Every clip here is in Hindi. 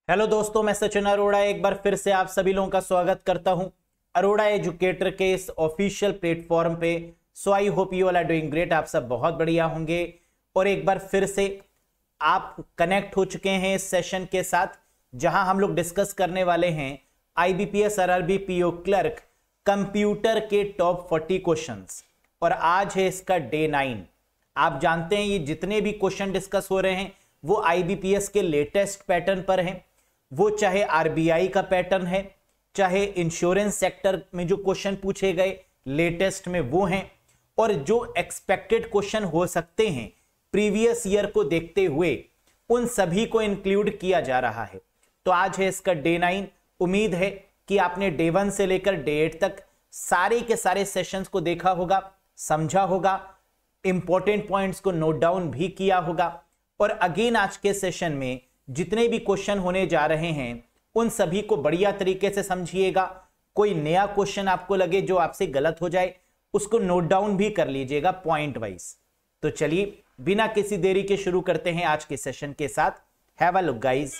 हेलो दोस्तों, मैं सचिन अरोड़ा एक बार फिर से आप सभी लोगों का स्वागत करता हूं अरोड़ा एजुकेटर के इस ऑफिशियल प्लेटफॉर्म पे। So I hope you all are doing great. आप सब बहुत बढ़िया होंगे और एक बार फिर से आप कनेक्ट हो चुके हैं इस सेशन के साथ, जहां हम लोग डिस्कस करने वाले हैं IBPS RRB PO clerk computer के टॉप 40 क्वेश्चंस और आज है इसका डे 9। आप जानते हैं ये जितने भी क्वेश्चन डिस्कस हो रहे हैं वो आईबीपीएस के लेटेस्ट पैटर्न पर हैं। वो चाहे आरबीआई का पैटर्न है, चाहे इंश्योरेंस सेक्टर में जो क्वेश्चन पूछे गए लेटेस्ट में वो हैं, और जो एक्सपेक्टेड क्वेश्चन हो सकते हैं प्रीवियस ईयर को देखते हुए उन सभी को इंक्लूड किया जा रहा है। तो आज है इसका डे 9। उम्मीद है कि आपने डे 1 से लेकर डे 8 तक सारे के सारे सेशंस को देखा होगा, समझा होगा, इंपॉर्टेंट पॉइंट्स को नोट डाउन भी किया होगा। और अगेन आज के सेशन में जितने भी क्वेश्चन होने जा रहे हैं उन सभी को बढ़िया तरीके से समझिएगा। कोई नया क्वेश्चन आपको लगे जो आपसे गलत हो जाए उसको नोट डाउन भी कर लीजिएगा पॉइंट वाइज। तो चलिए बिना किसी देरी के शुरू करते हैं आज के सेशन के साथ। Have a look guys.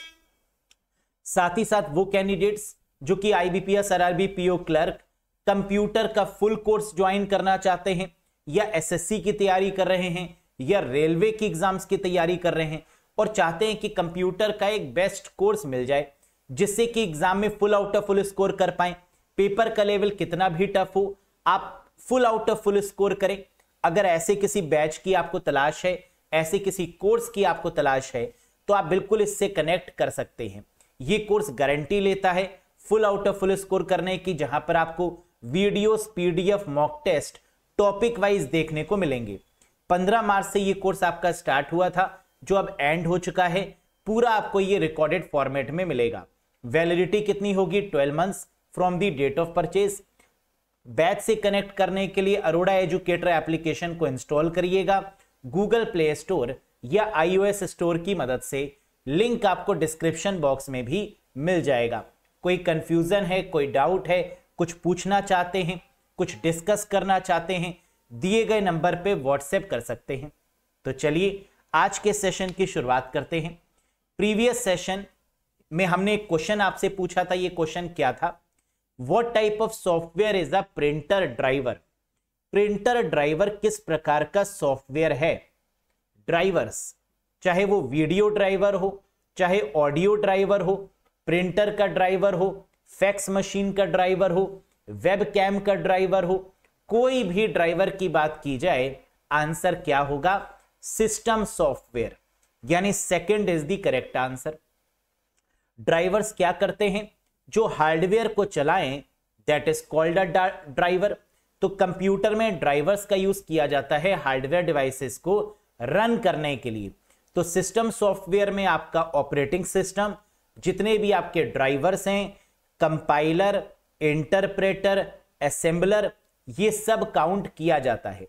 साथ ही साथ वो कैंडिडेट्स जो कि IBPS RRB PO clerk computer का फुल कोर्स ज्वाइन करना चाहते हैं, या एसएससी की तैयारी कर रहे हैं, या रेलवे की एग्जाम्स की तैयारी कर रहे हैं और चाहते हैं कि कंप्यूटर का एक बेस्ट कोर्स मिल जाए जिससे कि एग्जाम में full out of full score कर पाए। पेपर का लेवल कितना भी टफ हो, आप full out of full score करें। अगर ऐसे किसी बैच की आपको तलाश है, ऐसे किसी कोर्स की आपको तलाश है, तो आप बिल्कुल इससे कनेक्ट कर सकते हैं। ये कोर्स गारंटी लेता है full out of full score करने की, जहां पर आपको videos, PDF, mock test topic wise देखने को मिलेंगे। 15 मार्च से ये कोर्स आपका स्टार्ट हुआ था, जो अब एंड हो चुका है। पूरा आपको ये रिकॉर्डेड फॉर्मेट में मिलेगा। वैलिडिटी कितनी होगी? 12 months from the date of purchase. Batch से कनेक्ट करने के लिए अरोड़ा एजुकेटर एप्लीकेशन को इंस्टॉल करिएगा गूगल प्ले स्टोर या iOS स्टोर की मदद से। लिंक आपको डिस्क्रिप्शन बॉक्स में भी मिल जाएगा। कोई कंफ्यूजन है, कोई डाउट है, कुछ पूछना चाहते हैं, कुछ डिस्कस करना चाहते हैं, दिए गए नंबर पे व्हाट्सएप कर सकते हैं। तो चलिए आज के सेशन की शुरुआत करते हैं। प्रीवियस सेशन में हमने एक क्वेश्चन आपसे पूछा था। ये क्वेश्चन क्या था? What type of software is a printer driver? Printer driver किस प्रकार का सॉफ्टवेयर है? ड्राइवर्स, चाहे वो वीडियो ड्राइवर हो, चाहे ऑडियो ड्राइवर हो, प्रिंटर का ड्राइवर हो, फैक्स मशीन का ड्राइवर हो, वेब कैम का ड्राइवर हो, कोई भी ड्राइवर की बात की जाए, आंसर क्या होगा? सिस्टम सॉफ्टवेयर, यानी second is the correct answer. Drivers क्या करते हैं? जो हार्डवेयर को चलाएं, that is called a driver. तो कंप्यूटर में ड्राइवर्स का यूज किया जाता है हार्डवेयर डिवाइसेस को रन करने के लिए। तो सिस्टम सॉफ्टवेयर में आपका ऑपरेटिंग सिस्टम, जितने भी आपके ड्राइवर्स हैं, कंपाइलर, इंटरप्रेटर, असेंबलर, ये सब काउंट किया जाता है।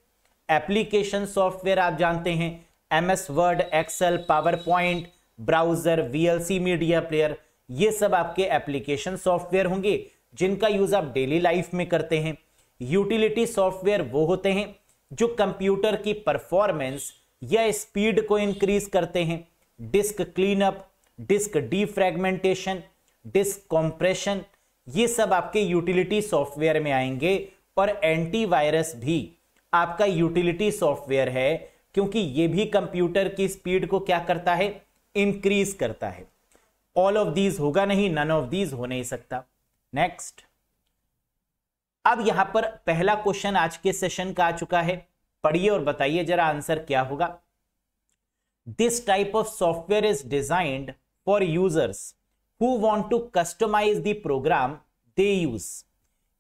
एप्लीकेशन सॉफ्टवेयर आप जानते हैं, MS Word, Excel, PowerPoint, browser, VLC media player, ये सब आपके एप्लीकेशन सॉफ्टवेयर होंगे जिनका यूज आप डेली लाइफ में करते हैं। यूटिलिटी सॉफ्टवेयर वो होते हैं जो कंप्यूटर की परफॉर्मेंस या स्पीड को इंक्रीज करते हैं। Disk cleanup, disk defragmentation, disk compression, ये सब आपके यूटिलिटी सॉफ्टवेयर में आएंगे। और एंटीवायरस भी आपका यूटिलिटी सॉफ्टवेयर है, क्योंकि ये भी कंप्यूटर की स्पीड को क्या करता है? इंक्रीज करता है। ऑल ऑफ दीज होगा नहीं, नन ऑफ दीज हो नहीं सकता। नेक्स्ट, अब यहां पर पहला क्वेश्चन आज के सेशन का आ चुका है। पढ़िए और बताइए जरा आंसर क्या होगा। This type of software is designed for users who want to customize the program they use.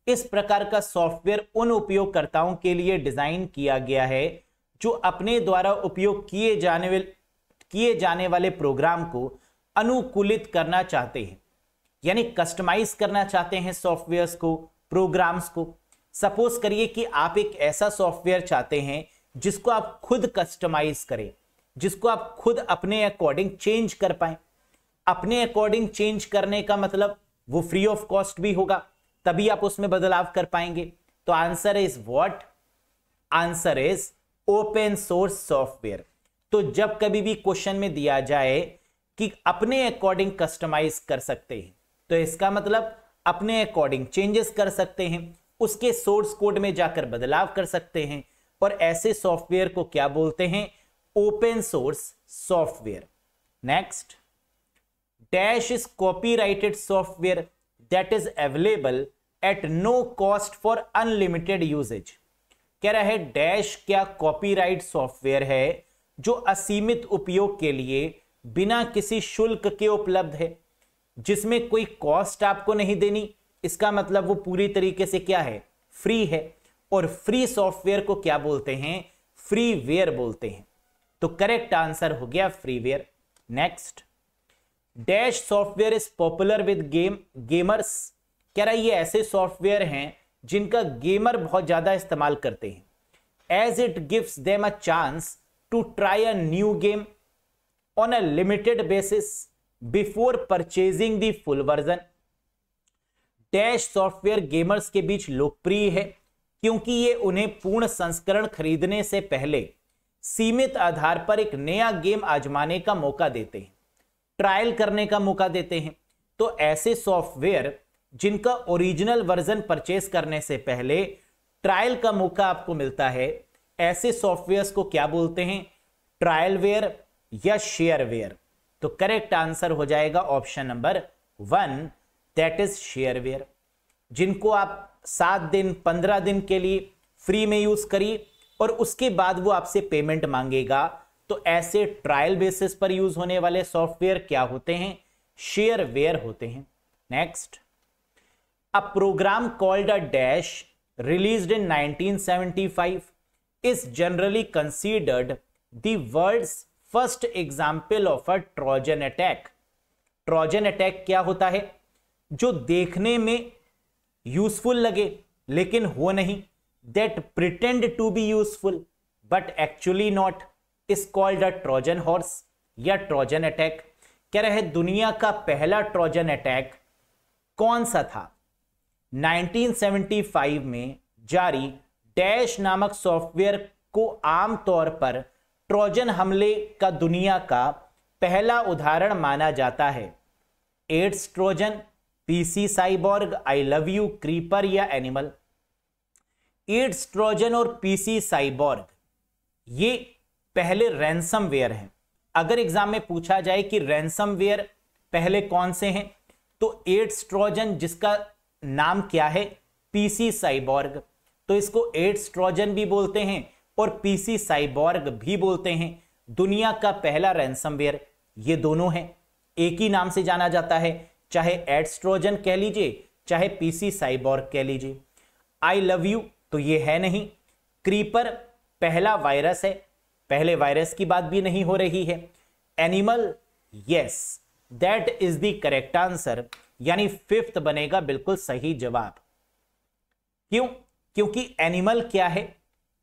इस प्रकार का सॉफ्टवेयर उन उपयोगकर्ताओं के लिए डिजाइन किया गया है जो अपने द्वारा उपयोग किए जाने वाले प्रोग्राम को अनुकूलित करना चाहते हैं, यानी कस्टमाइज करना चाहते हैं सॉफ्टवेयर्स को, प्रोग्राम्स को। सपोज करिए कि आप एक ऐसा सॉफ्टवेयर चाहते हैं जिसको आप खुद कस्टमाइज करें, जिसको आप खुद अपने अकॉर्डिंग चेंज कर पाए। अपने अकॉर्डिंग चेंज करने का मतलब वो फ्री ऑफ कॉस्ट भी होगा, तभी आप उसमें बदलाव कर पाएंगे। तो answer is what? Answer is open source software. तो जब कभी भी क्वेश्चन में दिया जाए कि अपने अकॉर्डिंग कस्टमाइज कर सकते हैं। तो इसका मतलब अपने अकॉर्डिंग चेंजेस कर सकते हैं, उसके सोर्स कोड में जाकर बदलाव कर सकते हैं, और ऐसे सॉफ्टवेयर को क्या बोलते हैं? Open source software. Next, dash is copyrighted software that is available at no cost for unlimited uses. कह रहा है डैश क्या कॉपीराइट सॉफ्टवेयर है जो असीमित उपयोग के लिए बिना किसी शुल्क के उपलब्ध है, जिसमें कोई कॉस्ट आपको नहीं देनी। इसका मतलब वो पूरी तरीके से क्या है? फ्री है। और फ्री सॉफ्टवेयर को क्या बोलते हैं? फ्रीवेयर बोलते हैं। तो करेक्ट आंसर हो गया freeware. Next, dash software is popular with gamers. कह रहा है ये ऐसे सॉफ्टवेयर हैं जिनका गेमर बहुत ज्यादा इस्तेमाल करते हैं। As it gives them a chance to try a new game on a limited basis before purchasing the full version. Dash software gamers के बीच लोकप्रिय है क्योंकि ये उन्हें पूर्ण संस्करण खरीदने से पहले सीमित आधार पर एक नया गेम आजमाने का मौका देते हैं, ट्रायल करने का मौका देते हैं। तो ऐसे सॉफ्टवेयर जिनका ओरिजिनल वर्जन परचेस करने से पहले ट्रायल का मौका आपको मिलता है, ऐसे सॉफ्टवेयर्स को क्या बोलते हैं? ट्रायलवेयर या शेयरवेयर। तो करेक्ट आंसर हो जाएगा option number 1, that is shareware. जिनको आप 7 दिन 15 दिन के लिए फ्री में यूज करिए और उसके बाद वो आपसे पेमेंट मांगेगा, तो ऐसे ट्रायल बेसिस पर यूज होने वाले सॉफ्टवेयर क्या होते हैं? शेयरवेयर होते हैं। Next, a program called a dash released in 1975 is generally considered the world's first example of a Trojan attack. Trojan attack क्या होता है? जो देखने में यूजफुल लगे लेकिन हो नहीं, that pretend to be useful but actually not is called a Trojan horse या ट्रोजन अटैक। कह रहे हैं दुनिया का पहला ट्रोजन अटैक कौन सा था? 1975 में जारी डैश नामक सॉफ्टवेयर को आमतौर पर ट्रोजन हमले का दुनिया का पहला उदाहरण माना जाता है। AIDS Trojan, PC Cyborg, I love you, Creeper या एनिमल। एड्स ट्रोजन और पीसी साइबॉर्ग ये पहले रैंसमवेयर हैं। अगर एग्जाम में पूछा जाए कि रैंसमवेयर पहले कौन से हैं, तो एड्स ट्रोजन जिसका नाम क्या है? PC cyborg. तो इसको एड्स ट्रोजन भी बोलते हैं और पीसी साइबॉर्ग भी बोलते हैं। दुनिया का पहला रैंसमवेयर ये दोनों हैं, एक ही नाम से जाना जाता है, चाहे एड्स ट्रोजन कह लीजिए चाहे पीसी साइबॉर्ग कह लीजिए। आई लव यू तो ये है नहीं। क्रीपर पहला वायरस है, पहले वायरस की बात भी नहीं हो रही है। Animal, yes that is the correct answer, यानी 5th बनेगा बिल्कुल सही जवाब। क्यों? क्योंकि एनिमल क्या है?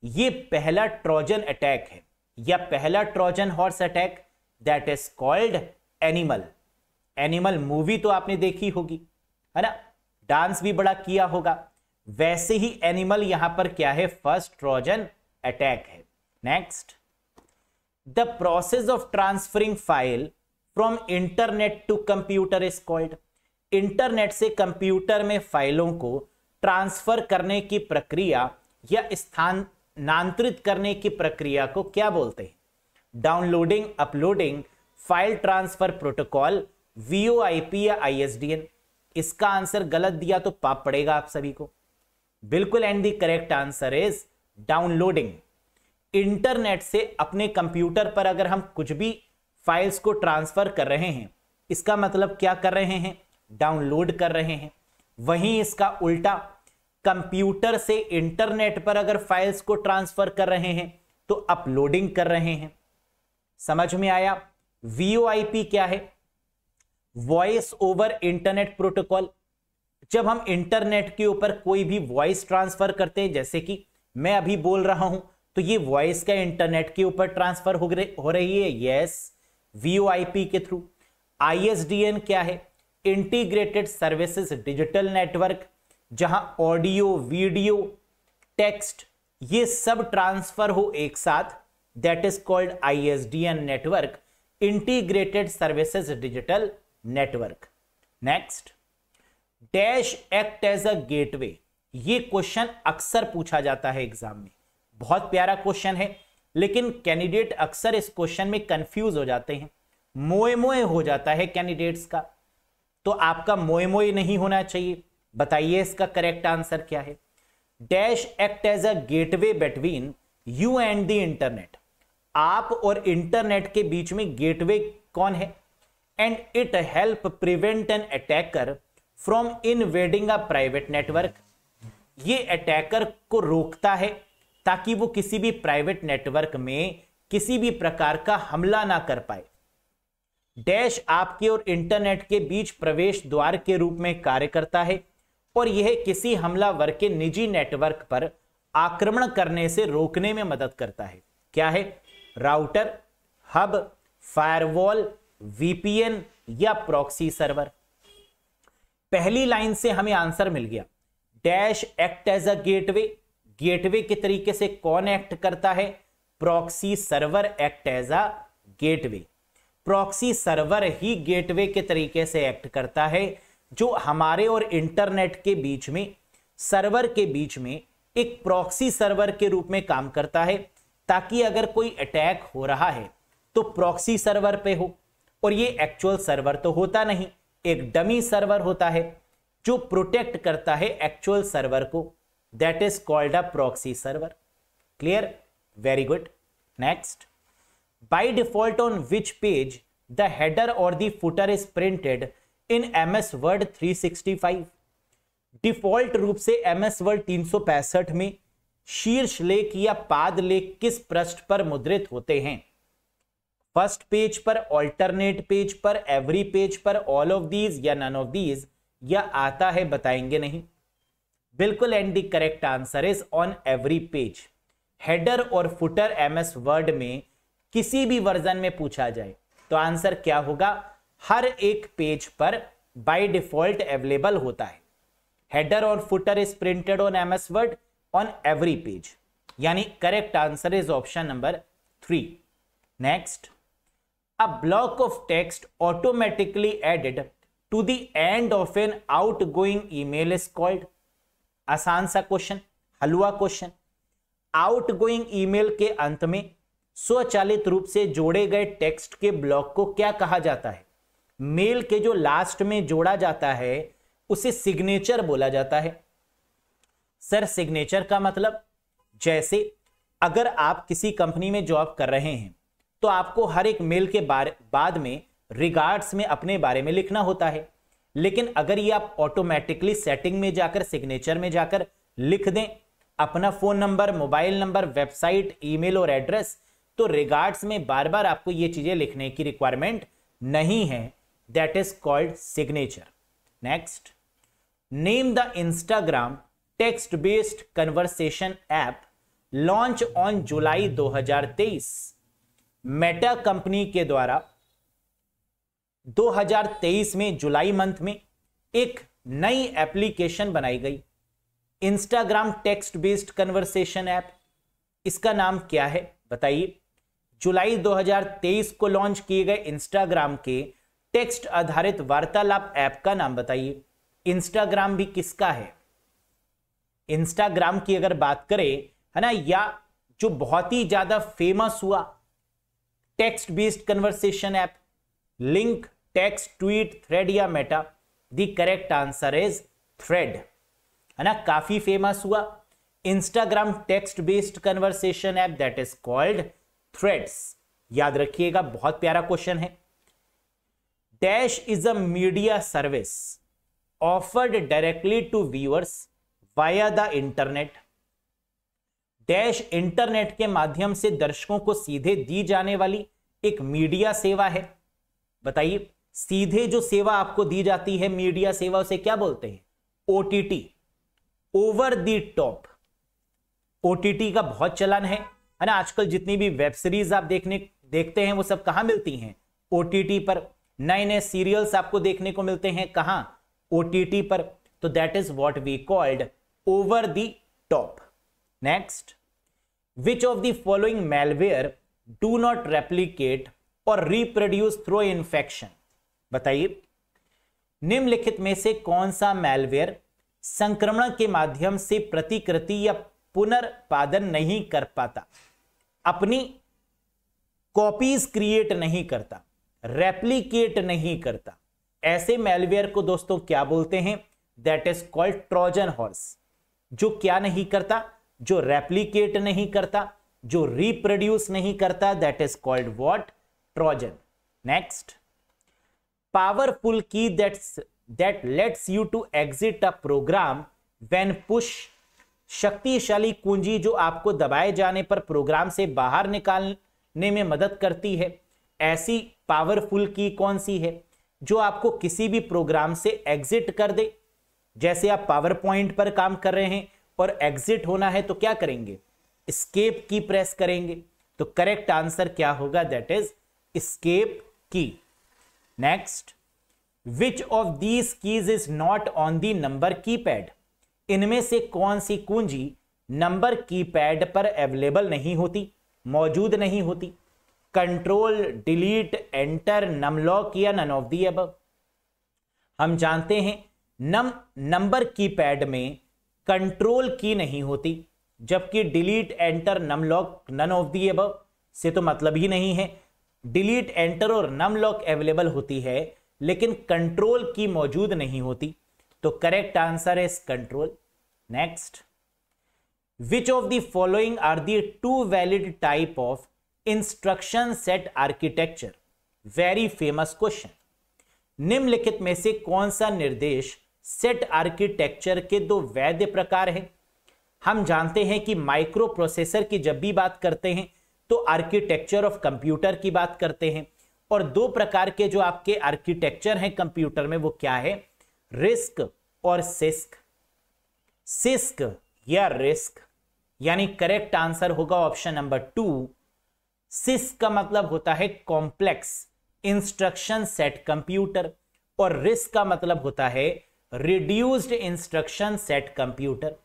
ये पहला ट्रोजन अटैक है या पहला Trojan horse attack, that is called animal. Animal movie तो आपने देखी होगी, है ना, डांस भी बड़ा किया होगा, वैसे ही एनिमल यहां पर क्या है? फर्स्ट ट्रोजन अटैक है। Next, the process of transferring file from internet to computer is called. Internet से कंप्यूटर में फाइलों को ट्रांसफर करने की प्रक्रिया या स्थानांतरित करने की प्रक्रिया को क्या बोलते हैं? Downloading, uploading, file transfer protocol, VoIP या ISDN। इसका आंसर गलत दिया तो पाप पड़ेगा आप सभी को। बिल्कुल, and the correct answer is downloading. Internet से अपने कंप्यूटर पर अगर हम कुछ भी फाइल्स को ट्रांसफर कर रहे हैं, इसका मतलब क्या कर रहे हैं? डाउनलोड कर रहे हैं। वहीं इसका उल्टा, कंप्यूटर से इंटरनेट पर अगर फाइल्स को ट्रांसफर कर रहे हैं तो अपलोडिंग कर रहे हैं। समझ में आया? VoIP क्या है? Voice over internet protocol. जब हम इंटरनेट के ऊपर कोई भी वॉइस ट्रांसफर करते हैं, जैसे कि मैं अभी बोल रहा हूं, तो ये वॉइस का इंटरनेट के ऊपर ट्रांसफर हो रही है, यस, VoIP के थ्रू। ISDN क्या है? इंटीग्रेटेड सर्विसेज डिजिटल नेटवर्क, जहां ऑडियो, वीडियो, टेक्स्ट ये सब ट्रांसफर हो एक साथ, that is called ISDN network. Integrated services digital network. Next, dash act as a gateway. ये क्वेश्चन अक्सर पूछा जाता है एग्जाम में, बहुत प्यारा क्वेश्चन है, लेकिन कैंडिडेट अक्सर इस क्वेश्चन में कंफ्यूज हो जाते हैं, मोए मोए हो जाता है कैंडिडेट्स का। तो आपका मोए मोए नहीं होना चाहिए। बताइए इसका करेक्ट आंसर क्या है। Dash act as a gateway between you and the internet. आप और इंटरनेट के बीच में गेटवे कौन है? And it help prevent an attacker from invading a private network. ये अटैकर को रोकता है ताकि वो किसी भी प्राइवेट नेटवर्क में किसी भी प्रकार का हमला ना कर पाए। डैश आपके और इंटरनेट के बीच प्रवेश द्वार के रूप में कार्य करता है और यह किसी हमलावर के निजी नेटवर्क पर आक्रमण करने से रोकने में मदद करता है। क्या है? राउटर, हब, फायरवॉल, वीपीएन या प्रॉक्सी सर्वर। पहली लाइन से हमें आंसर मिल गया। Dash act as a gateway, gateway के तरीके से कौन एक्ट करता है? Proxy server act as a gateway. Proxy server ही गेटवे के तरीके से एक्ट करता है, जो हमारे और इंटरनेट के बीच में, सर्वर के बीच में एक प्रॉक्सी सर्वर के रूप में काम करता है, ताकि अगर कोई अटैक हो रहा है तो प्रॉक्सी सर्वर पे हो। और ये एक्चुअल सर्वर तो होता नहीं, एक डमी सर्वर होता है जो प्रोटेक्ट करता है एक्चुअल सर्वर को। That is called a proxy server. Clear? Very good. Next, by default on which page the header और the footer is printed in MS word 365। Default रूप से MS वर्ड 365 में शीर्ष लेख या पाद लेख किस पृष्ठ पर मुद्रित होते हैं? फर्स्ट पेज पर, ऑल्टरनेट पेज पर, एवरी पेज पर, ऑल ऑफ दीज या नन ऑफ दीज, या आता है बताएंगे नहीं? बिल्कुल, and the correct answer is on every page. Header और फुटर MS वर्ड में किसी भी वर्जन में पूछा जाए तो आंसर क्या होगा? हर एक पेज पर बाय डिफॉल्ट अवेलेबल होता है। हेडर और footer is printed on MS word on every page, यानी correct answer is option number 3। Next, a block of text automatically added to the end of an outgoing email is called. आसान सा क्वेश्चन, हलवा क्वेश्चन। आउटगोइंग ईमेल के अंत में स्वचालित रूप से जोड़े गए टेक्स्ट के ब्लॉक को क्या कहा जाता है? मेल के जो लास्ट में जोड़ा जाता है उसे सिग्नेचर बोला जाता है। सर, सिग्नेचर का मतलब, जैसे अगर आप किसी कंपनी में जॉब कर रहे हैं तो आपको हर एक मेल के बाद में रिगार्ड्स में अपने बारे में लिखना होता है, लेकिन अगर ये आप ऑटोमेटिकली सेटिंग में जाकर, सिग्नेचर में जाकर लिख दें अपना phone number, mobile number, website, email और एड्रेस, तो रिगार्ड्स में बार बार आपको ये चीजें लिखने की रिक्वायरमेंट नहीं है। That is called signature. Next, name the Instagram text based conversation app launch on July 2023। Meta company के द्वारा 2023 में जुलाई मंथ में एक नई एप्लीकेशन बनाई गई, Instagram text based conversation app. इसका नाम क्या है बताइए? जुलाई 2023 को लॉन्च किए गए इंस्टाग्राम के टेक्स्ट आधारित वार्तालाप ऐप का नाम बताइए। इंस्टाग्राम भी किसका है? इंस्टाग्राम की अगर बात करें, है ना, या जो बहुत ही ज्यादा फेमस हुआ text based conversation app, link, text, tweet, thread या Meta, the correct answer is thread, है ना, काफी फेमस हुआ Instagram text based conversation app, that is called threads. याद रखिएगा, बहुत प्यारा क्वेश्चन है। Dash is a media service offered directly to viewers via the internet. Dash internet के माध्यम से दर्शकों को सीधे दी जाने वाली एक मीडिया सेवा है। बताइए, सीधे जो सेवा आपको दी जाती है मीडिया सेवा, उसे क्या बोलते हैं? OTT, over the top. OTT का बहुत चलन है ना। आजकल जितनी भी वेब सीरीज आप देखते हैं वो सब कहां मिलती हैं? OTT पर। नए नए सीरियल्स आपको देखने को मिलते हैं कहां? OTT पर। तो that is what we called over the top. Next, which of the following malware do not replicate और रिप्रोड्यूस थ्रू इन्फेक्शन। बताइए निम्नलिखित में से कौन सा मैलवेयर संक्रमण के माध्यम से प्रतिकृति या पुनर्पादन नहीं कर पाता, अपनी कॉपीज क्रिएट नहीं करता, रेप्लिकेट नहीं करता? ऐसे मैलवेयर को दोस्तों क्या बोलते हैं? That is called Trojan horse. जो क्या नहीं करता? जो रेप्लिकेट नहीं करता, जो रिप्रोड्यूस नहीं करता, that is called what? Trojan. Next, powerful की that lets you to exit a program when push। शक्तिशाली कुंजी जो आपको दबाए जाने पर प्रोग्राम से बाहर निकालने में मदद करती है। ऐसी पावरफुल की कौन सी है जो आपको किसी भी प्रोग्राम से एग्जिट कर दे? जैसे आप पावर पॉइंट पर काम कर रहे हैं और एग्जिट होना है तो क्या करेंगे? एस्केप की प्रेस करेंगे। तो करेक्ट आंसर क्या होगा? दैट इज एस्केप की। Next, which of these keys is not on the number keypad? इनमें से कौन सी कुंजी नंबर कीपैड पर अवेलेबल नहीं होती, मौजूद नहीं होती? कंट्रोल, डिलीट, एंटर, नमलॉक या नन ऑफ दी अबव? हम जानते हैं नंबर कीपैड में कंट्रोल की नहीं होती, जबकि delete, enter, numlock, none of the above से तो मतलब ही नहीं है। डिलीट, एंटर और नमलॉक अवेलेबल होती है लेकिन कंट्रोल की मौजूद नहीं होती। तो करेक्ट आंसर है control. Next, which of the following are the two valid type of instruction set architecture? Very famous question. निम्नलिखित में से कौन सा निर्देश सेट आर्किटेक्चर के दो वैध प्रकार हैं? हम जानते हैं कि माइक्रो प्रोसेसर की जब भी बात करते हैं तो आर्किटेक्चर ऑफ कंप्यूटर की बात करते हैं, और दो प्रकार के जो आपके आर्किटेक्चर हैं कंप्यूटर में वो क्या है? रिस्क और सिस्क। सिस्क या रिस्क, यानी करेक्ट आंसर होगा ऑप्शन नंबर 2। सिस्क का मतलब होता है कॉम्प्लेक्स इंस्ट्रक्शन सेट कंप्यूटर और रिस्क का मतलब होता है रिड्यूस्ड इंस्ट्रक्शन सेट कंप्यूटर।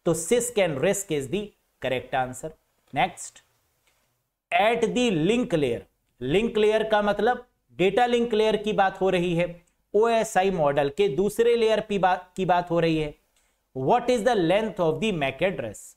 तो six and risk is the correct answer. Next, at the link layer. Link layer का मतलब डेटा लिंक लेयर की बात हो रही है। OSI मॉडल के दूसरे लेयर की बात हो रही है। What is the length of the MAC address?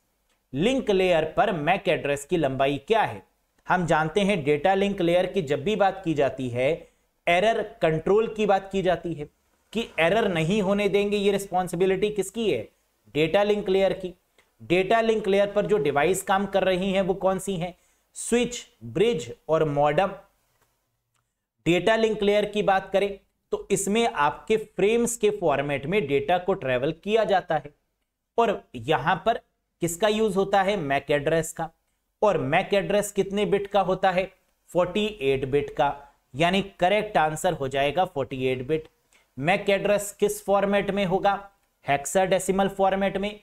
Link layer पर मैक एड्रेस की लंबाई क्या है? हम जानते हैं डेटा लिंक लेयर की जब भी बात की जाती है एरर कंट्रोल की बात की जाती है कि एरर नहीं होने देंगे। ये रिस्पॉन्सिबिलिटी किसकी है? डेटा लिंक लेयर की। डेटा लिंक लेयर पर जो डिवाइस काम कर रही हैं वो कौन सी हैं? स्विच, ब्रिज और मॉडम। डेटा लिंक लेयर की बात करें तो इसमें आपके फ्रेम्स के फॉर्मेट में डेटा को ट्रेवल किया जाता है, और यहां पर किसका यूज होता है? मैक एड्रेस का। और मैक एड्रेस कितने बिट का होता है? 48 बिट का, यानी करेक्ट आंसर हो जाएगा 48 बिट। मैक एड्रेस किस फॉर्मेट में होगा? हेक्साडेसिमल फॉर्मेट में।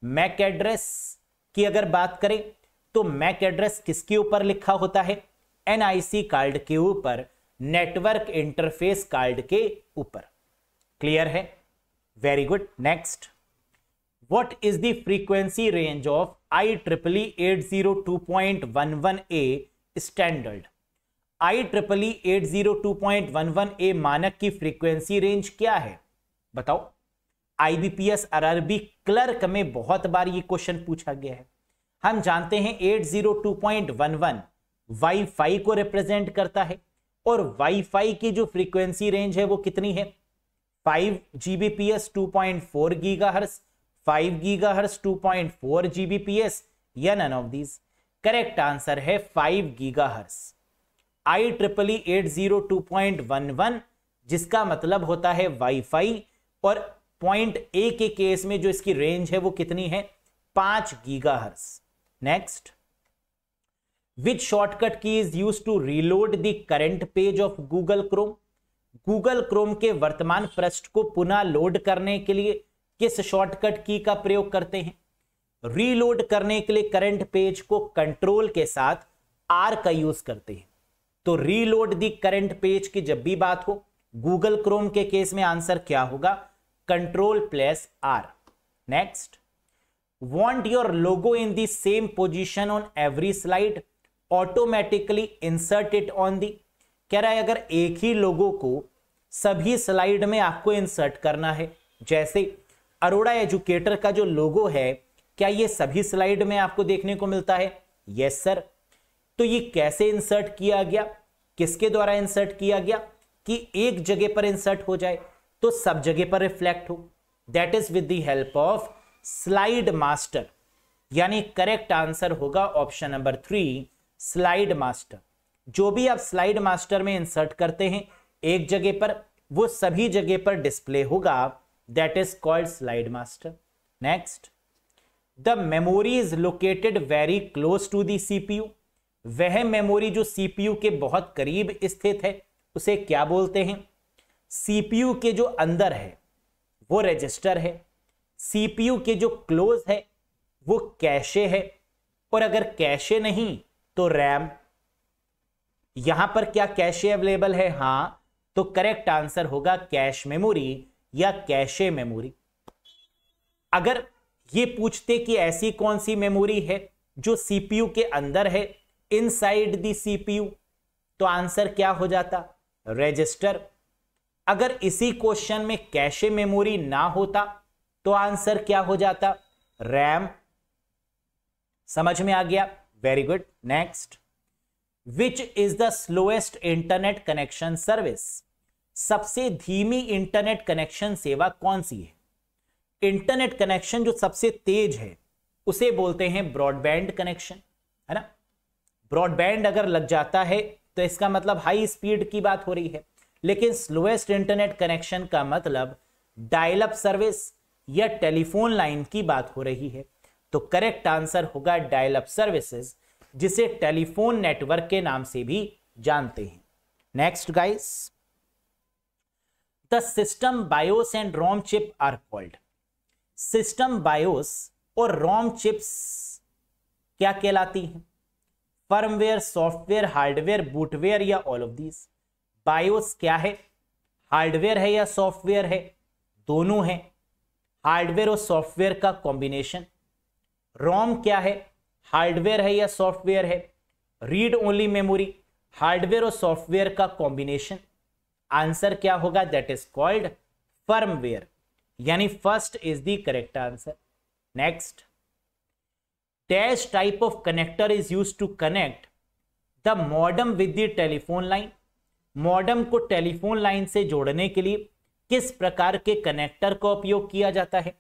मैक एड्रेस की अगर बात करें तो मैक एड्रेस किसके ऊपर लिखा होता है? NIC कार्ड के ऊपर, नेटवर्क इंटरफेस कार्ड के ऊपर। क्लियर है? Very good. Next, what is the frequency range of IEEE 802.11a standard? IEEE 802.11a मानक की फ्रीक्वेंसी रेंज क्या है? बताओ। IBPS RRB क्लर्क में बहुत बार ये क्वेश्चन पूछा गया है। हम जानते हैं 802.11 वाईफाई को रिप्रेजेंट करता है, और वाईफाई की जो फ्रीक्वेंसी रेंज है वो कितनी है? 5 Gbps 2.4 गीगाहर्ट्ज, 5 गीगाहर्ट्ज 2.4 Gbps या none of these? Correct answer है 5 गीगाहर्ट्ज। IEEE 802.11 जिसका मतलब होता है वाईफाई, और पॉइंट ए के केस में जो इसकी रेंज है वो कितनी है? 5 gigahertz. Next, which shortcut key is used to reload the current page of Google Chrome? Google Chrome के वर्तमान पृष्ठ को पुनः लोड करने के लिए किस शॉर्टकट की का प्रयोग करते हैं? रीलोड करने के लिए करंट पेज को कंट्रोल के साथ R का यूज करते हैं। तो रीलोड द करंट पेज की जब भी बात हो गूगल क्रोम के केस में आंसर क्या होगा? Ctrl+R। Next, want your logo in the same position on every slide, automatically insert it on the। कह रहा है अगर एक ही लोगो को सभी स्लाइड में आपको इंसर्ट करना है, जैसे अरोड़ा एजुकेटर का जो लोगो है, क्या ये सभी स्लाइड में आपको देखने को मिलता है? Yes sir. तो ये कैसे इंसर्ट किया गया, किसके द्वारा इंसर्ट किया गया कि एक जगह पर इंसर्ट हो जाए तो सब जगह पर रिफ्लेक्ट हो? That is with the help of slide master. यानी करेक्ट आंसर होगा ऑप्शन नंबर 3, स्लाइड मास्टर। जो भी आप स्लाइड मास्टर में इंसर्ट करते हैं एक जगह पर, वो सभी जगह पर डिस्प्ले होगा। That is called slide master. Next, the memory is located very close to the CPU. वह मेमोरी जो सीपीयू के बहुत करीब स्थित है उसे क्या बोलते हैं? सीपीयू के जो अंदर है वो रजिस्टर है, सीपीयू के जो क्लोज है वो कैशे है, और अगर कैशे नहीं तो रैम। यहां पर क्या कैशे अवेलेबल है? हां, तो करेक्ट आंसर होगा कैश मेमोरी या कैशे मेमोरी। अगर ये पूछते कि ऐसी कौन सी मेमोरी है जो सीपीयू के अंदर है, इनसाइड द सीपीयू, तो आंसर क्या हो जाता? रजिस्टर। अगर इसी क्वेश्चन में कैशे मेमोरी ना होता तो आंसर क्या हो जाता? रैम। समझ में आ गया? Very good. Next, which is the slowest internet connection service. सबसे धीमी इंटरनेट कनेक्शन सेवा कौन सी है? इंटरनेट कनेक्शन जो सबसे तेज है उसे बोलते हैं ब्रॉडबैंड कनेक्शन, है ना। ब्रॉडबैंड अगर लग जाता है तो इसका मतलब हाई स्पीड की बात हो रही है, लेकिन स्लोएस्ट इंटरनेट कनेक्शन का मतलब डायल अप सर्विस या टेलीफोन लाइन की बात हो रही है। तो करेक्ट आंसर होगा डायल अप सर्विसेज, जिसे टेलीफोन नेटवर्क के नाम से भी जानते हैं। Next guys, the system BIOS and ROM chip are called. System BIOS और रोम चिप्स क्या कहलाती हैं? फर्मवेयर, सॉफ्टवेयर, हार्डवेयर, बूटवेयर या ऑल ऑफ दीज। बायोस क्या है? हार्डवेयर है या सॉफ्टवेयर है? दोनों है, हार्डवेयर और सॉफ्टवेयर का कॉम्बिनेशन। रोम क्या है? हार्डवेयर है या सॉफ्टवेयर है? रीड ओनली मेमोरी, हार्डवेयर और सॉफ्टवेयर का कॉम्बिनेशन। आंसर क्या होगा? दैट इज कॉल्ड फर्मवेयर, यानी first is the correct answer. Next, dash type of connector is used to connect the modem with the telephone line. Modem को टेलीफोन लाइन से जोड़ने के लिए किस प्रकार के कनेक्टर का उपयोग किया जाता है?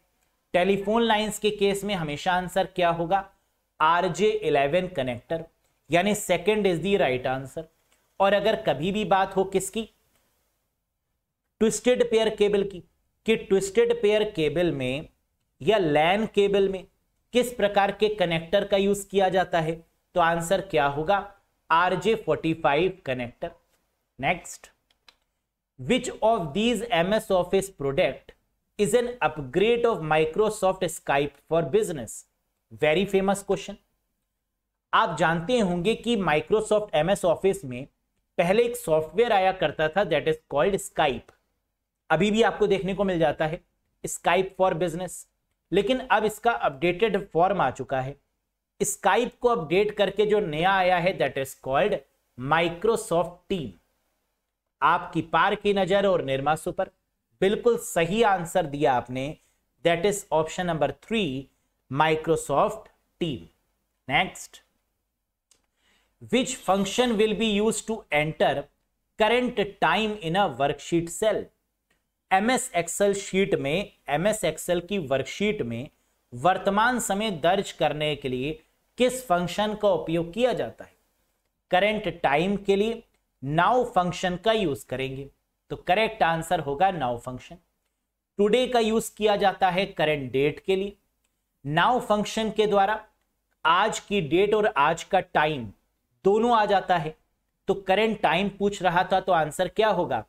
टेलीफोन लाइंस के केस में हमेशा आंसर क्या होगा? RJ11 कनेक्टर, यानी second is the right answer. और अगर कभी भी बात हो किसकी? ट्विस्टेड पेयर केबल की, कि ट्विस्टेड पेयर केबल में या लैन केबल में किस प्रकार के कनेक्टर का यूज किया जाता है, तो आंसर क्या होगा? RJ45 connector. Next, which of these MS office product is an upgrade of Microsoft Skype for business. Very famous question. आप जानते होंगे कि माइक्रोसॉफ्ट MS ऑफिस में पहले एक सॉफ्टवेयर आया करता था, दैट इज कॉल्ड स्काइप। अभी भी आपको देखने को मिल जाता है स्काइप फॉर बिजनेस, लेकिन अब इसका अपडेटेड फॉर्म आ चुका है। स्काइप को अपडेट करके जो नया आया है that is called Microsoft team. आपकी पार की नजर और निर्मा सुपर, बिल्कुल सही आंसर दिया आपने, that is option number 3, Microsoft team. Next, which function will be used to enter current time in a worksheet cell. MS Excel sheet में, MS एक्सेल की वर्कशीट में वर्तमान समय दर्ज करने के लिए किस फंक्शन का उपयोग किया जाता है? करंट टाइम के लिए नाउ फंक्शन का यूज करेंगे, तो करेक्ट आंसर होगा नाउ फंक्शन। टुडे का यूज किया जाता है करंट डेट के लिए। नाउ फंक्शन के द्वारा आज की डेट और आज का टाइम दोनों आ जाता है, तो करंट टाइम पूछ रहा था तो आंसर क्या होगा?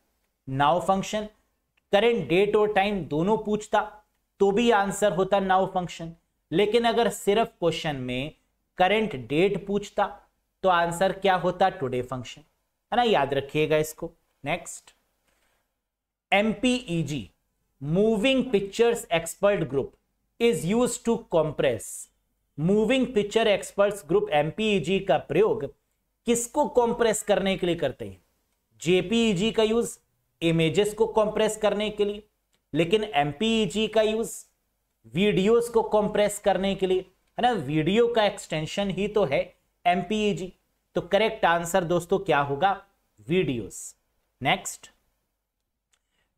Now function. करंट डेट और टाइम दोनों पूछता तो भी आंसर होता नाउ फंक्शन, लेकिन अगर सिर्फ क्वेश्चन में करंट डेट पूछता तो आंसर क्या होता? टुडे फंक्शन, है ना। याद रखिएगा इसको। Next, MPEG moving pictures expert group is used to compress. Moving picture experts group MPEG का प्रयोग किसको कंप्रेस करने के लिए करते हैं? जेपीईजी का यूज इमेजेस को कंप्रेस करने के लिए, लेकिन एमपीईजी का यूज वीडियोस को कंप्रेस करने के लिए, है ना। वीडियो का एक्सटेंशन ही तो है एमपीईजी। तो करेक्ट आंसर दोस्तों क्या होगा? Videos. Next,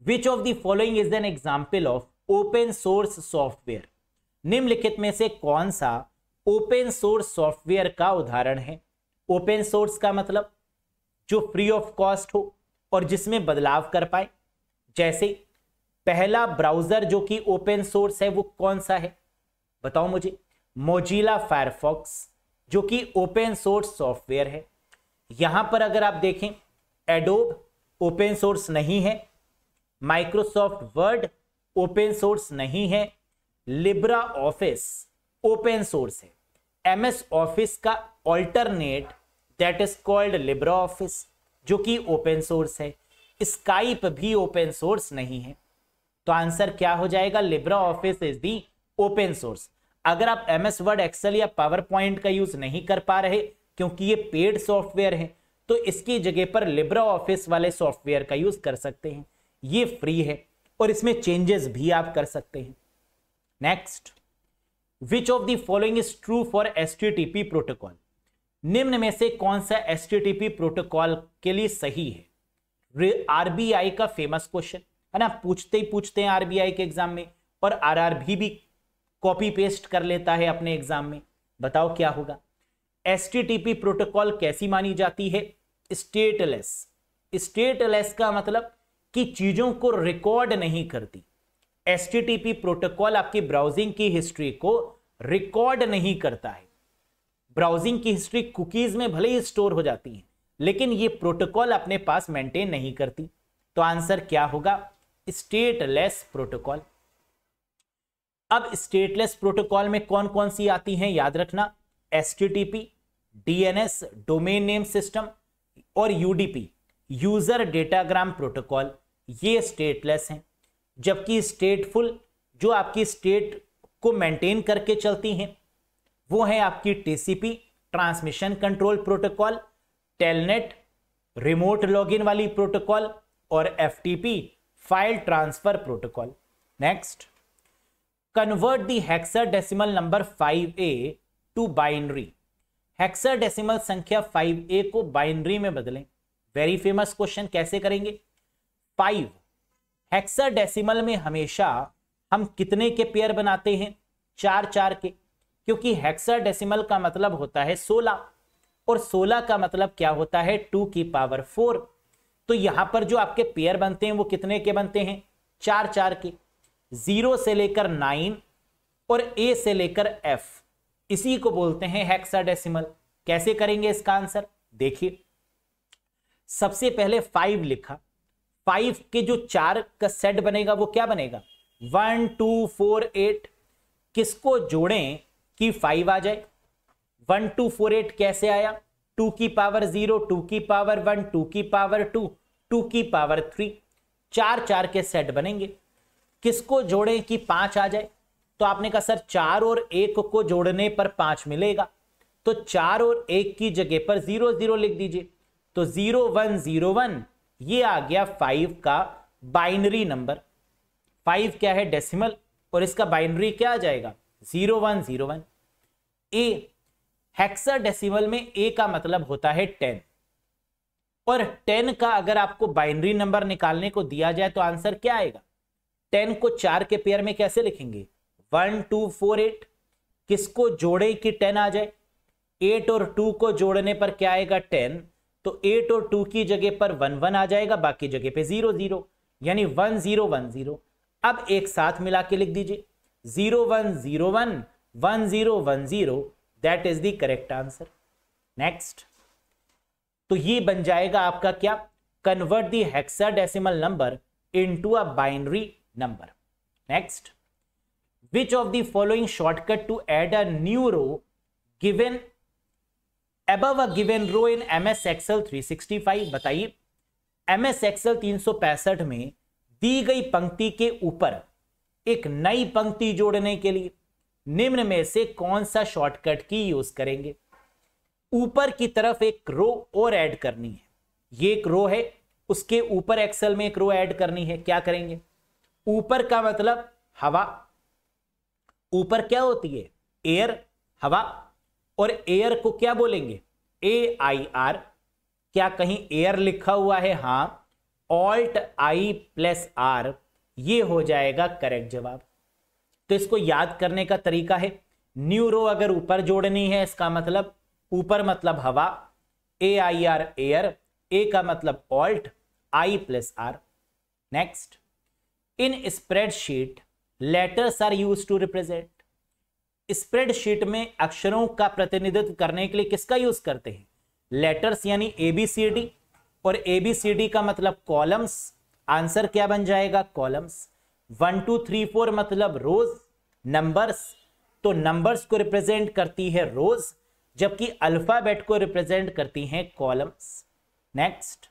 which of the following is an example of open source software? निम्नलिखित में से कौन सा ओपन सोर्स सॉफ्टवेयर का उदाहरण है? ओपन सोर्स का मतलब जो फ्री ऑफ कॉस्ट हो और जिसमें बदलाव कर पाए। जैसे पहला ब्राउजर जो कि ओपन सोर्स है वो कौन सा है? बताओ मुझे। मोजिला फायरफॉक्स जो कि ओपन सोर्स सॉफ्टवेयर है। यहां पर अगर आप देखें, एडोब ओपन सोर्स नहीं है, माइक्रोसॉफ्ट वर्ड ओपन सोर्स नहीं है, लिब्रा ऑफिस ओपन सोर्स है, एमएस ऑफिस का alternate that is called Libra office जो कि ओपन सोर्स है, स्काइप भी ओपन सोर्स नहीं है। तो आंसर क्या हो जाएगा? Libra office is the open source. अगर आप एमएस वर्ड, एक्सेल या पावर पॉइंट का यूज नहीं कर पा रहे क्योंकि ये पेड सॉफ्टवेयर है, तो इसकी जगह पर लिब्रा ऑफिस वाले सॉफ्टवेयर का यूज कर सकते हैं। ये फ्री है और इसमें चेंजेस भी आप कर सकते हैं। Next, which of the following is true for HTTP protocol? निम्न में से कौन सा एचटीटीपी प्रोटोकॉल के लिए सही है? आरबीआई का फेमस क्वेश्चन है ना, पूछते ही पूछते हैं आरबीआई के एग्जाम में, और आरआरबी भी कॉपी पेस्ट कर लेता है अपने एग्जाम में। बताओ क्या होगा? एचटीटीपी प्रोटोकॉल कैसी मानी जाती है? स्टेटलेस। स्टेटलेस का मतलब कि चीजों को रिकॉर्ड नहीं करती। एचटीटीपी प्रोटोकॉल आपकी ब्राउजिंग की हिस्ट्री को रिकॉर्ड नहीं करता है। ब्राउजिंग की हिस्ट्री कुकीज में भले ही स्टोर हो जाती है, लेकिन ये प्रोटोकॉल अपने पास मेंटेन नहीं करती। तो आंसर क्या होगा? Stateless protocol. अब स्टेटलेस प्रोटोकॉल में कौन कौन सी आती हैं याद रखना, HTTP, DNS domain name system, और यूडीपी यूजर डेटाग्राम प्रोटोकॉल, ये स्टेटलेस हैं। जबकि स्टेटफुल जो आपकी स्टेट को मेंटेन करके चलती हैं वो है आपकी TCP transmission control protocol, Telnet remote login वाली प्रोटोकॉल, और FTP file transfer protocol. Next, convert the hexadecimal number 5a to binary. Hexadecimal संख्या 5a को बाइनरी में बदलें। वेरी फेमस क्वेश्चन, कैसे करेंगे? 5 हेक्साडेसिमल में हमेशा हम कितने के पेयर बनाते हैं? 4 के, क्योंकि हेक्साडेसिमल का मतलब होता है 16 और 16 का मतलब क्या होता है? 2 की पावर 4। तो यहां पर जो आपके पेयर बनते हैं वो कितने के बनते हैं? 4 के। 0 से लेकर 9 और A से लेकर F, इसी को बोलते हैं हेक्साडेसिमल। कैसे करेंगे इसका आंसर? देखिए, सबसे पहले 5 लिखा, 5 के जो 4 का सेट बनेगा वो क्या बनेगा? 1 2 4 8। किसको जोड़ें कि 5 आ जाए? 1 2 4 8 कैसे आया? 2 की पावर 0, 2 की पावर 1, 2 की पावर 2, 2 की पावर 3। 4 के सेट बनेंगे। किसको जोड़ें कि 5 आ जाए? तो आपने कहा सर 4 और 1 को जोड़ने पर 5 मिलेगा, तो 4 और 1 की जगह पर 0 0 लिख दीजिए। तो 0 1 0 1 ये आ गया 5 का बाइनरी नंबर। 5 क्या है? डेसिमल, और इसका बाइनरी क्या आ जाएगा? 0 1 0 1। ए हेक्साडेसिमल में ए का मतलब होता है 10, और 10 का अगर आपको बाइनरी नंबर निकालने को दिया जाए तो आंसर क्या आएगा? 10 को 4 के पेयर में कैसे लिखेंगे? 1 2 4 8। किसको जोड़े कि 10 आ जाए? 8 और 2 को जोड़ने पर क्या आएगा? 10। तो 8 और 2 की जगह पर 1 1 आ जाएगा, बाकी जगह पे 0 0, यानी 1 0 1 0। अब एक साथ मिला के लिख दीजिए 0 1 0 1 1 0 1 0, that is the correct answer. Next, तो ये बन जाएगा आपका क्या? Convert the hexadecimal number into a binary number. Next, which of the following shortcut to add a new row given above a given row in MS Excel 365? बताइए, MS Excel 365 में दी गई पंक्ति के ऊपर एक नई पंक्ति जोड़ने के लिए निम्न में से कौन सा शॉर्टकट की यूज करेंगे? ऊपर की तरफ एक रो और ऐड करनी है। ये एक रो है उसके ऊपर एक्सेल में एक रो ऐड करनी है, क्या करेंगे? ऊपर का मतलब हवा, ऊपर क्या होती है? एयर, हवा, और एयर को क्या बोलेंगे? AIR। क्या कहीं एयर लिखा हुआ है? हां, Alt+I+R, ये हो जाएगा करेक्ट जवाब। तो इसको याद करने का तरीका है, न्यू रो अगर ऊपर जोड़नी है, इसका मतलब ऊपर मतलब हवा, AIR एयर, ए का मतलब alt, I+R। Next, in spreadsheet letters are used to represent. Spreadsheet में अक्षरों का प्रतिनिधित्व करने के लिए किसका यूज करते हैं? लेटर्स यानी ABCD, और ABCD का मतलब कॉलम्स। आंसर क्या बन जाएगा? कॉलम्स। 1 2 3 4 मतलब रोज, नंबर्स, तो नंबर्स को रिप्रेजेंट करती है रोज, जबकि अल्फाबेट को रिप्रेजेंट करती हैं columns. Next,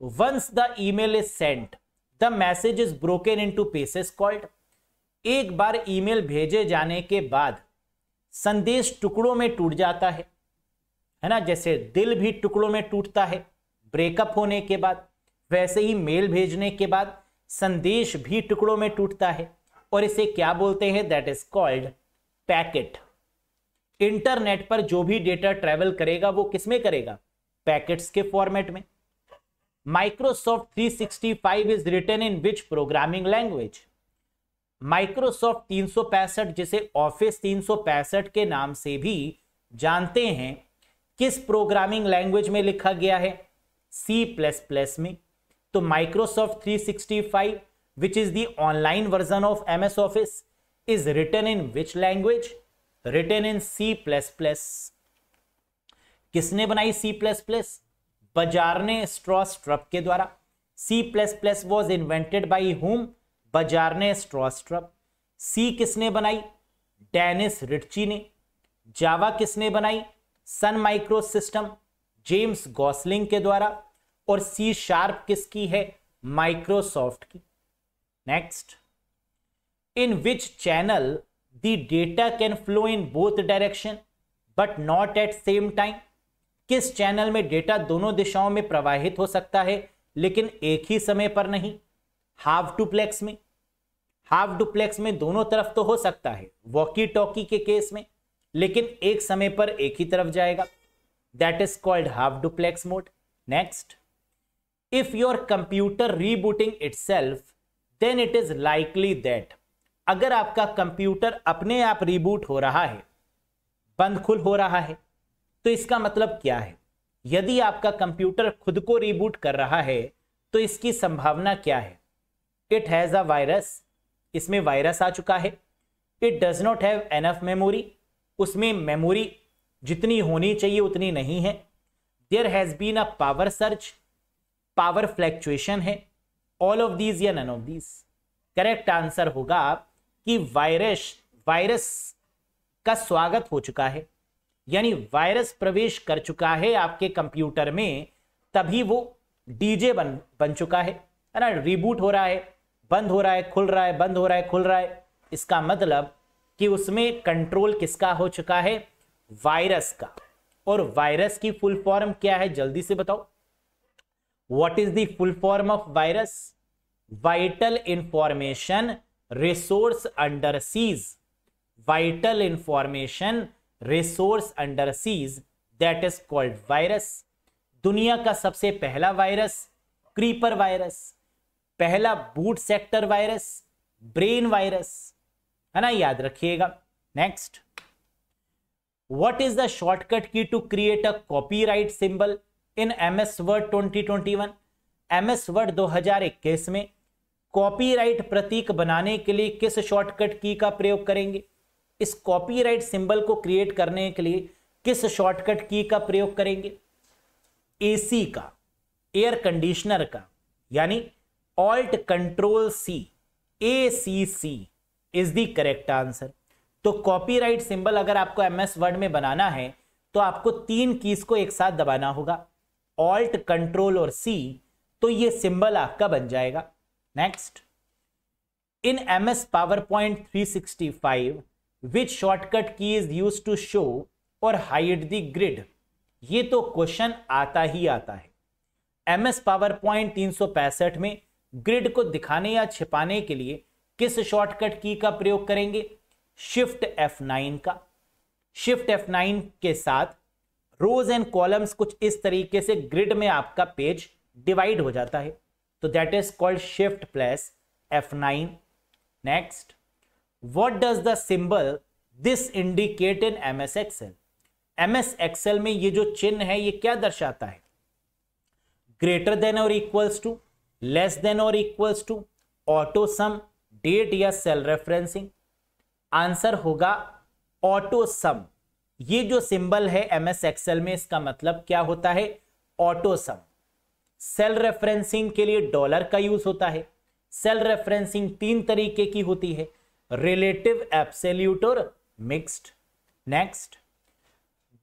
once the email is sent the message is broken into pieces called. एक बार ईमेल भेजे जाने के बाद संदेश टुकड़ों में टूट जाता है ना, जैसे दिल भी टुकड़ों में टूटता है ब्रेकअप होने के बाद, वैसे ही मेल भेजने के बाद संदेश भी टुकड़ों में टूटता है, और इसे क्या बोलते हैं? That is called packet. Internet पर जो भी डेटा ट्रेवल करेगा वो किसमें करेगा? पैकेट्स के फॉर्मेट में। Microsoft 365 is written in which programming language. Microsoft 365, जिसे ऑफिस 365 के नाम से भी जानते हैं, किस प्रोग्रामिंग लैंग्वेज में लिखा गया है? C++ में। तो Microsoft 365 which is the online version of MS office is written in which language? Written in C++। किसने बनाई C++? बजार्ने स्ट्रॉस्ट्रप के द्वारा। C++ वॉज इन्वेंटेड बाई हुम? बजार्ने स्ट्रॉस्ट्रप। सी किसने बनाई? डेनिस रिट्ची ने। जावा किसने बनाई? Sun micro system, James Gosling के द्वारा। और C# किसकी है? माइक्रोसॉफ्ट की। Next, in which channel the data can flow in both direction but not at same time. किस चैनल में डेटा दोनों दिशाओं में प्रवाहित हो सकता है लेकिन एक ही समय पर नहीं? हाफ डुप्लेक्स में। हाफ डुप्लेक्स में दोनों तरफ तो हो सकता है, वॉकी टॉकी के केस में, लेकिन एक समय पर एक ही तरफ जाएगा, that is called half duplex mode. Next, if your computer rebooting itself then it is likely that. अगर आपका कंप्यूटर अपने आप रीबूट हो रहा है, बंद खुल हो रहा है, तो इसका मतलब क्या है? यदि आपका कंप्यूटर खुद को रीबूट कर रहा है तो इसकी संभावना क्या है? इट हैज अ वायरस, इसमें वायरस आ चुका है। It does not have enough memory, उसमें मेमोरी जितनी होनी चाहिए उतनी नहीं है। There has been a power search, power fluctuation है। ऑल ऑफ दीज या none of these? Correct answer होगा कि वायरस का स्वागत हो चुका है, यानी वायरस प्रवेश कर चुका है आपके कंप्यूटर में, तभी वो डीजे बन चुका है ना। रिबूट हो रहा है, बंद हो रहा है, खुल रहा है, बंद हो रहा है, खुल रहा है, इसका मतलब कि उसमें कंट्रोल किसका हो चुका है? वायरस का। और वायरस की फुल फॉर्म क्या है? जल्दी से बताओ, what is the full form of virus? Vital information resource under seize. Vital information resource under seize, that is called virus. दुनिया का सबसे पहला वायरस क्रीपर वायरस, पहला boot sector virus brain virus, है ना, याद रखिएगा। Next, what is the shortcut key to create a copyright symbol in MS word 2021? MS word 2021 में कॉपीराइट प्रतीक बनाने के लिए किस शॉर्टकट की का प्रयोग करेंगे? इस कॉपीराइट सिंबल को क्रिएट करने के लिए किस शॉर्टकट की का प्रयोग करेंगे? AC का, एयर कंडीशनर का, यानी Alt Control C, ACC is the correct answer. तो कॉपीराइट सिंबल अगर आपको MS वर्ड में बनाना है तो आपको 3 कीज को एक साथ दबाना होगा, Alt Control और C, तो ये सिंबल आपका बन जाएगा। Next, in MS PowerPoint 365 which shortcut key is use to show और हाइड द ग्रिड? ये तो क्वेश्चन आता ही आता है। MS पावरपॉइंट 365 में ग्रिड को दिखाने या छिपाने के लिए किस शॉर्टकट की का प्रयोग करेंगे? शिफ्ट F9 का। शिफ्ट F9 के साथ रोज एंड कॉलम्स कुछ इस तरीके से ग्रिड में आपका पेज डिवाइड हो जाता है, तो that is called shift plus F9। Next, what does the symbol this indicate in MS Excel? MS Excel में ये जो चिन्ह है ये क्या दर्शाता है? ग्रेटर देन और इक्वल्स टू, लेस देन और equals to, auto sum, date या सेल रेफरेंसिंग? आंसर होगा ऑटो सम। ये जो सिंबल है MS एक्सेल में इसका मतलब क्या होता है? ऑटो सम। सेल रेफरेंसिंग के लिए डॉलर का यूज होता है। सेल रेफरेंसिंग 3 तरीके की होती है, रिलेटिव, एब्सोल्यूट और mixed. Next,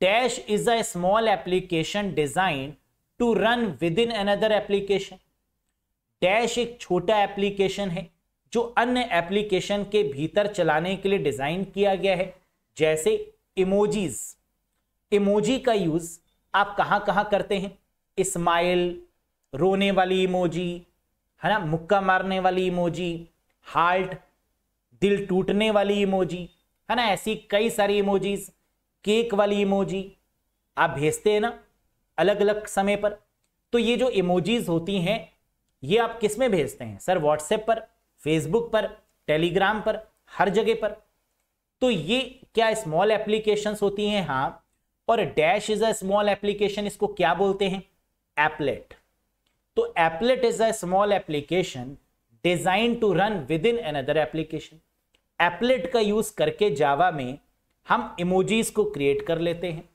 dash is a small application design to run within another application. Dash एक छोटा एप्लीकेशन है जो अन्य एप्लीकेशन के भीतर चलाने के लिए डिजाइन किया गया है, जैसे इमोजीज। इमोजी का यूज आप कहां कहां करते हैं? स्माइल, रोने वाली इमोजी है ना, मुक्का मारने वाली इमोजी, हार्ट, दिल टूटने वाली इमोजी है ना, ऐसी कई सारी इमोजीज, केक वाली इमोजी आप भेजते हैं ना अलग अलग समय पर। तो ये जो इमोजीज होती हैं ये आप किस में भेजते हैं? सर व्हाट्सएप पर, फेसबुक पर, टेलीग्राम पर, हर जगह पर। तो ये क्या स्मॉल एप्लीकेशंस होती हैं? हाँ। और dash is a small application, इसको क्या बोलते हैं? एप्लेट। तो applet is a small application design to run within another application. Applet का यूज करके जावा में हम इमोजीज को क्रिएट कर लेते हैं।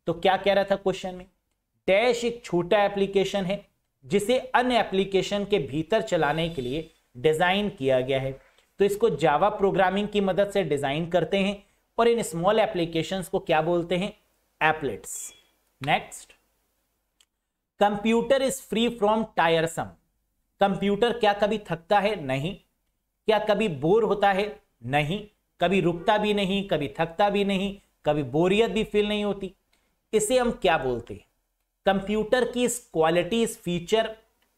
तो क्या कह रहा था क्वेश्चन में? डैश एक छोटा एप्लीकेशन है जिसे अन्य एप्लीकेशन के भीतर चलाने के लिए डिजाइन किया गया है। तो इसको जावा प्रोग्रामिंग की मदद से डिजाइन करते हैं और इन स्मॉल एप्लीकेशंस को क्या बोलते हैं? एप्लेट्स। Next, computer is free from टायरसम। Computer क्या कभी थकता है? नहीं। क्या कभी बोर होता है? नहीं। कभी रुकता भी नहीं, कभी थकता भी नहीं, कभी बोरियत भी फील नहीं होती। इसे हम क्या बोलते हैं? कंप्यूटर की इस क्वालिटी, इस फीचर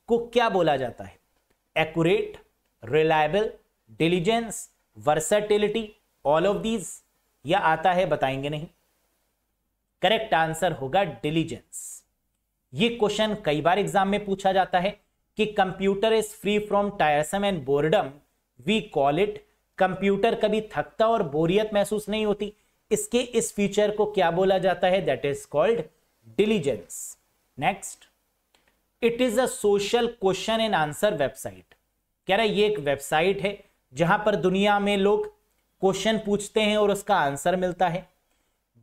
को क्या बोला जाता है? Accurate, reliable, diligence, versatility, all of these, या आता है बताएंगे नहीं? करेक्ट आंसर होगा डिलीजेंस। ये क्वेश्चन कई बार एग्जाम में पूछा जाता है कि computer is free from tiresome and boredom, we call it. Computer कभी थकता और बोरियत महसूस नहीं होती, इसके इस फीचर को क्या बोला जाता है? That is called diligence. Next, it is a social question and answer website. कह रहा है ये एक वेबसाइट है जहां पर दुनिया में लोग क्वेश्चन पूछते हैं और उसका आंसर मिलता है।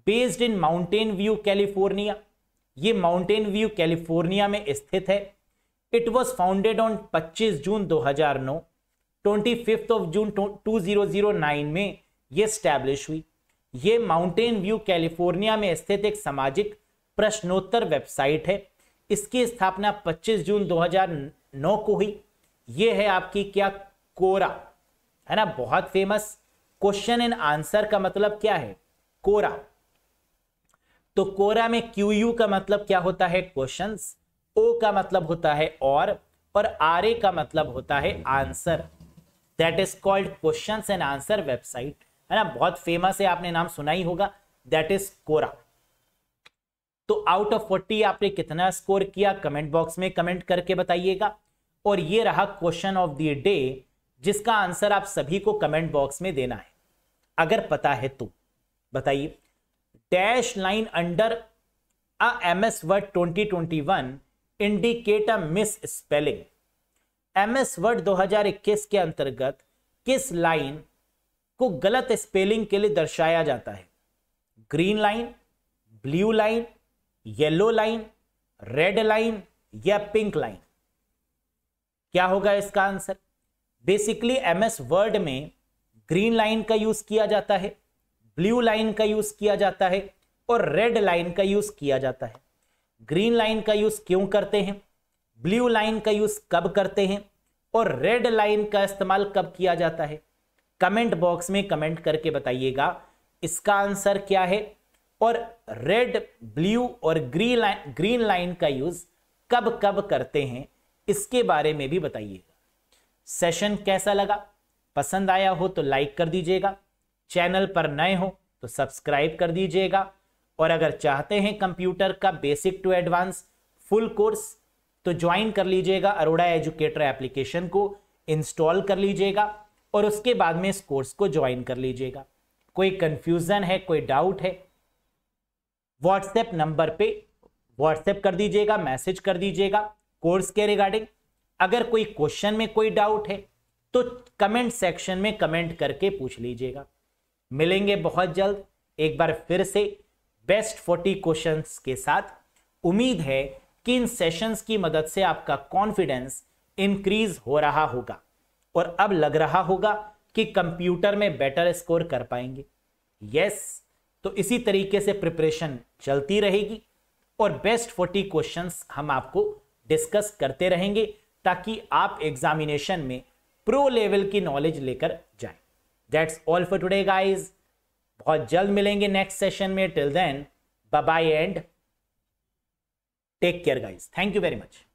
Based in mountain view California, ये माउंटेन व्यू कैलिफोर्निया में स्थित है। It was founded on 25 June 2009, 25 of June 2009 में ये स्टैब्लिश हुई। ये माउंटेन व्यू कैलिफोर्निया में स्थित एक सामाजिक प्रश्नोत्तर वेबसाइट है। इसकी स्थापना 25 जून 2009 को हुई। ये है आपकी क्या? कोरा, है ना, बहुत फेमस। क्वेश्चन एंड आंसर का मतलब क्या है? कोरा। तो कोरा में QU का मतलब क्या होता है? क्वेश्चंस, O का मतलब होता है और RA का मतलब होता है answer. That is called questions and answer website, है ना, बहुत फेमस है, आपने नाम सुना ही होगा। दैट इज कोरा। तो आउट ऑफ 40 आपने कितना स्कोर किया? कमेंट बॉक्स में कमेंट करके बताइएगा। और ये रहा क्वेश्चन ऑफ द डे, जिसका आंसर आप सभी को कमेंट बॉक्स में देना है, अगर पता है तो बताइए। Dash line under a MS word 2021 indicate a miss spelling. MS word 2021 के अंतर्गत किस लाइन को गलत स्पेलिंग के लिए दर्शाया जाता है? Green line, blue line, yellow line, red line या पिंक लाइन? क्या होगा इसका आंसर? बेसिकली MS वर्ड में ग्रीन लाइन का यूज किया जाता है, ब्लू लाइन का यूज किया जाता है और रेड लाइन का यूज किया जाता है। ग्रीन लाइन का यूज क्यों करते हैं, ब्लू लाइन का यूज कब करते हैं और रेड लाइन का इस्तेमाल कब किया जाता है? कमेंट बॉक्स में कमेंट करके बताइएगा इसका आंसर क्या है और रेड, ब्लू और ग्रीन लाइन का यूज कब कब करते हैं इसके बारे में भी बताइएगा। सेशन कैसा लगा, पसंद आया हो तो लाइक कर दीजिएगा, चैनल पर नए हो तो सब्सक्राइब कर दीजिएगा, और अगर चाहते हैं कंप्यूटर का basic to advance full course तो ज्वाइन कर लीजिएगा, अरोड़ा एजुकेटर एप्लीकेशन को इंस्टॉल कर लीजिएगा और उसके बाद में इस कोर्स को ज्वाइन कर लीजिएगा। कोई कंफ्यूजन है, कोई डाउट है, व्हाट्सएप नंबर पे व्हाट्सएप कर दीजिएगा, मैसेज कर दीजिएगा कोर्स के रिगार्डिंग। अगर कोई क्वेश्चन में कोई डाउट है तो कमेंट सेक्शन में कमेंट करके पूछ लीजिएगा। मिलेंगे बहुत जल्द एक बार फिर से बेस्ट 40 क्वेश्चंस के साथ। उम्मीद है कि इन सेशंस की मदद से आपका कॉन्फिडेंस इंक्रीज हो रहा होगा और अब लग रहा होगा कि कंप्यूटर में बेटर स्कोर कर पाएंगे। यस, तो इसी तरीके से प्रिपरेशन चलती रहेगी और बेस्ट 40 क्वेश्चंस हम आपको डिस्कस करते रहेंगे ताकि आप एग्जामिनेशन में प्रो लेवल की नॉलेज लेकर जाएं। That's all for today guys. बहुत जल्द मिलेंगे नेक्स्ट सेशन में। Till then bye bye and take care guys. Thank you very much.